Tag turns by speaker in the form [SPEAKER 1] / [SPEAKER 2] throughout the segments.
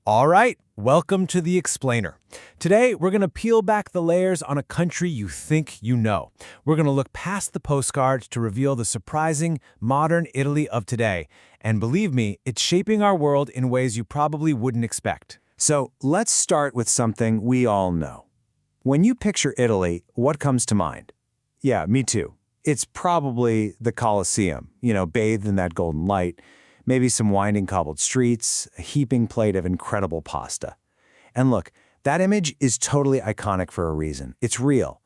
[SPEAKER 1] All right, welcome to The Explainer. Today, we're going to peel back the layers on a country you think you know. We're going to look past the postcards to reveal the surprising, modern Italy of today. And believe me, it's shaping our world in ways you probably wouldn't expect.
[SPEAKER 2] So let's start with something we all know. When you picture Italy, what comes to mind? Yeah, me too. It's probably the Colosseum, bathed in that golden light, maybe some winding cobbled streets, a heaping plate of incredible pasta. And look, that image is totally iconic for a reason. It's real.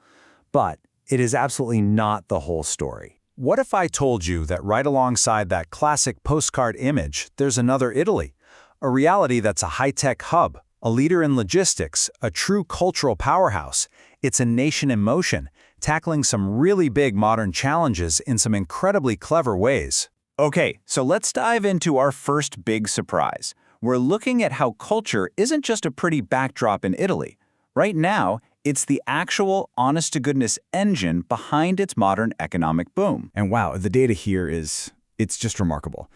[SPEAKER 2] But it is absolutely not the whole story.
[SPEAKER 3] What if I told you that right alongside that classic postcard image, there's another Italy? A reality that's a high-tech hub, a leader in logistics, a true cultural powerhouse. It's a nation in motion, tackling some really big modern challenges in some incredibly clever ways. Okay, so let's dive into our first big surprise. We're looking at how culture isn't just a pretty backdrop in Italy. Right now, it's the actual, honest-to-goodness engine behind its modern economic boom.
[SPEAKER 4] And wow, the data here it's just remarkable.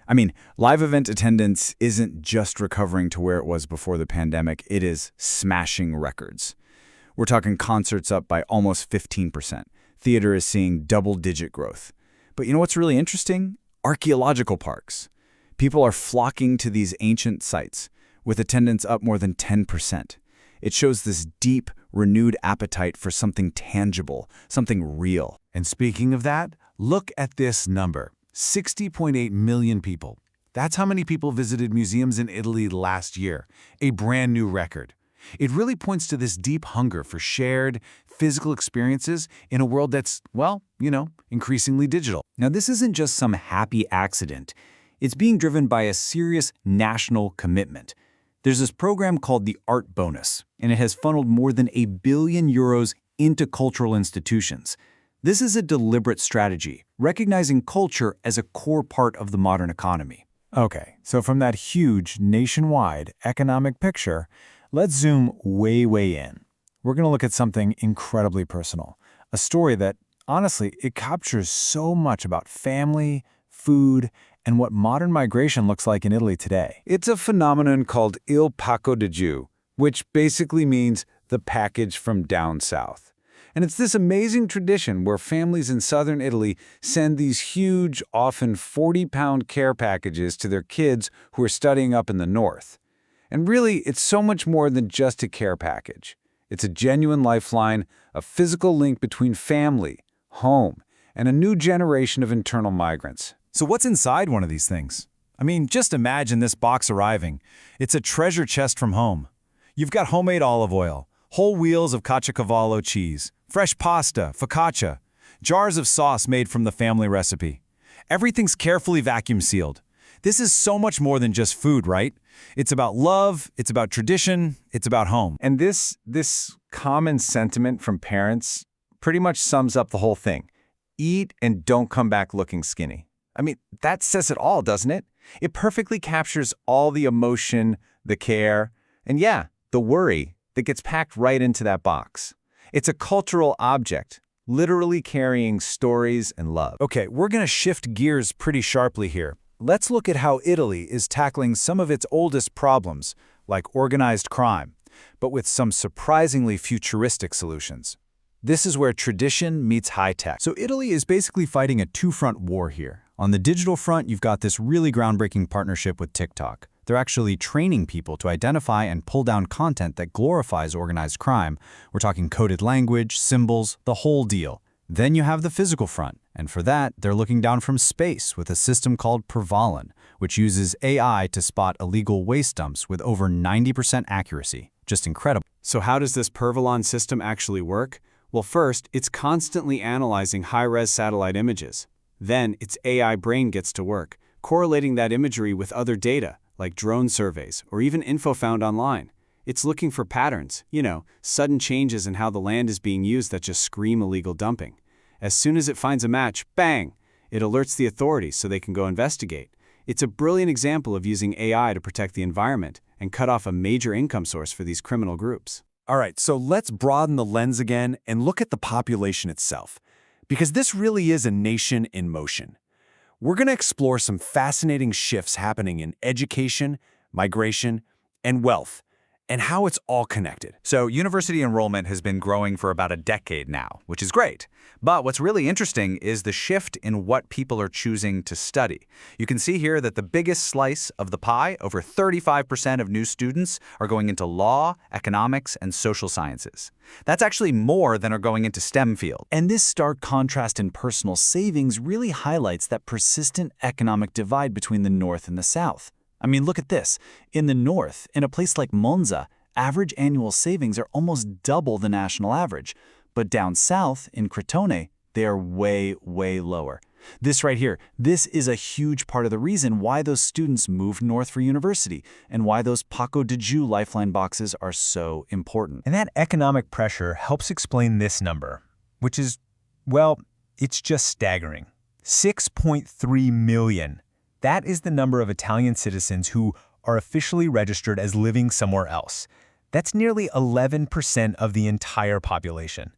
[SPEAKER 4] I mean, live event attendance isn't just recovering to where it was before the pandemic, it is smashing records. We're talking concerts up by almost 15%. Theater is seeing double-digit growth. But you know what's really interesting? Archaeological parks. People are flocking to these ancient sites, with attendance up more than 10%. It shows this deep, renewed appetite for something tangible, something real.
[SPEAKER 1] And speaking of that, look at this number, 60.8 million people. That's how many people visited museums in Italy last year, a brand new record. It really points to this deep hunger for shared, physical experiences in a world that's, increasingly digital.
[SPEAKER 2] Now, this isn't just some happy accident. It's being driven by a serious national commitment. There's this program called the Art Bonus, and it has funneled more than €1 billion into cultural institutions. This is a deliberate strategy, recognizing culture as a core part of the modern economy.
[SPEAKER 5] Okay, so from that huge nationwide economic picture, let's zoom way in. We're going to look at something incredibly personal, a story that, honestly, it captures so much about family, food, and what modern migration looks like in Italy today.
[SPEAKER 3] It's a phenomenon called il pacco di giù, which basically means the package from down south. And it's this amazing tradition where families in southern Italy send these huge, often 40-pound care packages to their kids who are studying up in the north. And really, it's so much more than just a care package. It's a genuine lifeline, a physical link between family, home, and a new generation of internal migrants.
[SPEAKER 4] So what's inside one of these things? I mean, just imagine this box arriving. It's a treasure chest from home. You've got homemade olive oil, whole wheels of caciocavallo cheese, fresh pasta, focaccia, jars of sauce made from the family recipe. Everything's carefully vacuum sealed. This is so much more than just food, right? It's about love, it's about tradition, it's about home.
[SPEAKER 2] And this common sentiment from parents pretty much sums up the whole thing. Eat and don't come back looking skinny. I mean, that says it all, doesn't it? It perfectly captures all the emotion, the care, and the worry that gets packed right into that box. It's a cultural object, literally carrying stories and love.
[SPEAKER 4] Okay, we're going to shift gears pretty sharply here. Let's look at how Italy is tackling some of its oldest problems, like organized crime, but with some surprisingly futuristic solutions. This is where tradition meets high-tech. So Italy is basically fighting a two-front war here. On the digital front, you've got this really groundbreaking partnership with TikTok. They're actually training people to identify and pull down content that glorifies organized crime. We're talking coded language, symbols, the whole deal. Then you have the physical front, and for that, they're looking down from space with a system called Pervalin, which uses AI to spot illegal waste dumps with over 90% accuracy. Just incredible.
[SPEAKER 6] So how does this Pervalin system actually work? Well, first, it's constantly analyzing high-res satellite images. Then, its AI brain gets to work, correlating that imagery with other data, like drone surveys or even info found online. It's looking for patterns, sudden changes in how the land is being used that just scream illegal dumping. As soon as it finds a match, bang! It alerts the authorities so they can go investigate. It's a brilliant example of using AI to protect the environment and cut off a major income source for these criminal groups.
[SPEAKER 5] All right, so let's broaden the lens again and look at the population itself, because this really is a nation in motion. We're going to explore some fascinating shifts happening in education, migration,
[SPEAKER 2] and wealth, and how it's all connected.
[SPEAKER 3] So university enrollment has been growing for about a decade now, which is great. But what's really interesting is the shift in what people are choosing to study. You can see here that the biggest slice of the pie, over 35% of new students, are going into law, economics, and social sciences. That's actually more than are going into STEM fields.
[SPEAKER 5] And this stark contrast in personal savings really highlights that persistent economic divide between the North and the South. I mean, look at this. In the North, in a place like Monza, average annual savings are almost double the national average. But down south, in Crotone, they are way, way lower. This right here, this is a huge part of the reason why those students moved north for university and why those Paco de Ju lifeline boxes are so important.
[SPEAKER 7] And that economic pressure helps explain this number, which is, well, it's just staggering. 6.3 million. That is the number of Italian citizens who are officially registered as living somewhere else. That's nearly 11% of the entire population.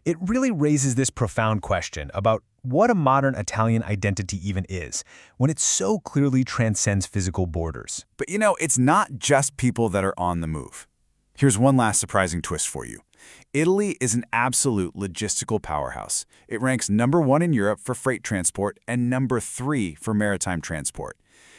[SPEAKER 7] It really raises this profound question about what a modern Italian identity even is, when it so clearly transcends physical borders.
[SPEAKER 1] But you know, it's not just people that are on the move. Here's one last surprising twist for you. Italy is an absolute logistical powerhouse. It ranks #1 in Europe for freight transport and #3 for maritime transport.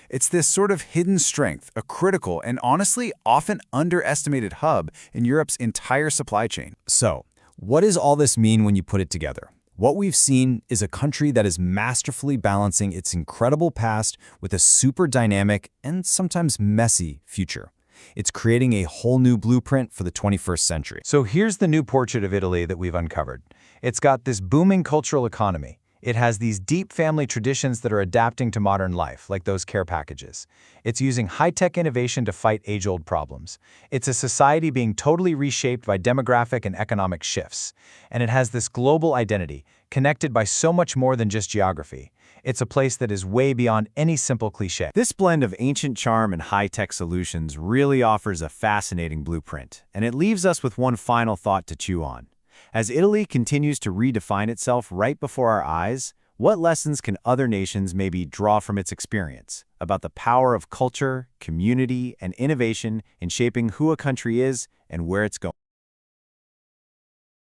[SPEAKER 1] It's this sort of hidden strength, a critical and honestly often underestimated hub in Europe's entire supply chain.
[SPEAKER 2] So, what does all this mean when you put it together? What we've seen is a country that is masterfully balancing its incredible past with a super dynamic and sometimes messy future. It's creating a whole new blueprint for the 21st century.
[SPEAKER 3] So here's the new portrait of Italy that we've uncovered. It's got this booming cultural economy. It has these deep family traditions that are adapting to modern life, like those care packages. It's using high-tech innovation to fight age-old problems. It's a society being totally reshaped by demographic and economic shifts. And it has this global identity, connected by so much more than just geography. It's a place that is way beyond any simple cliché.
[SPEAKER 2] This blend of ancient charm and high-tech solutions really offers a fascinating blueprint, and it leaves us with one final thought to chew on. As Italy continues to redefine itself right before our eyes, what lessons can other nations maybe draw from its experience about the power of culture, community, and innovation in shaping who a country is and where it's going?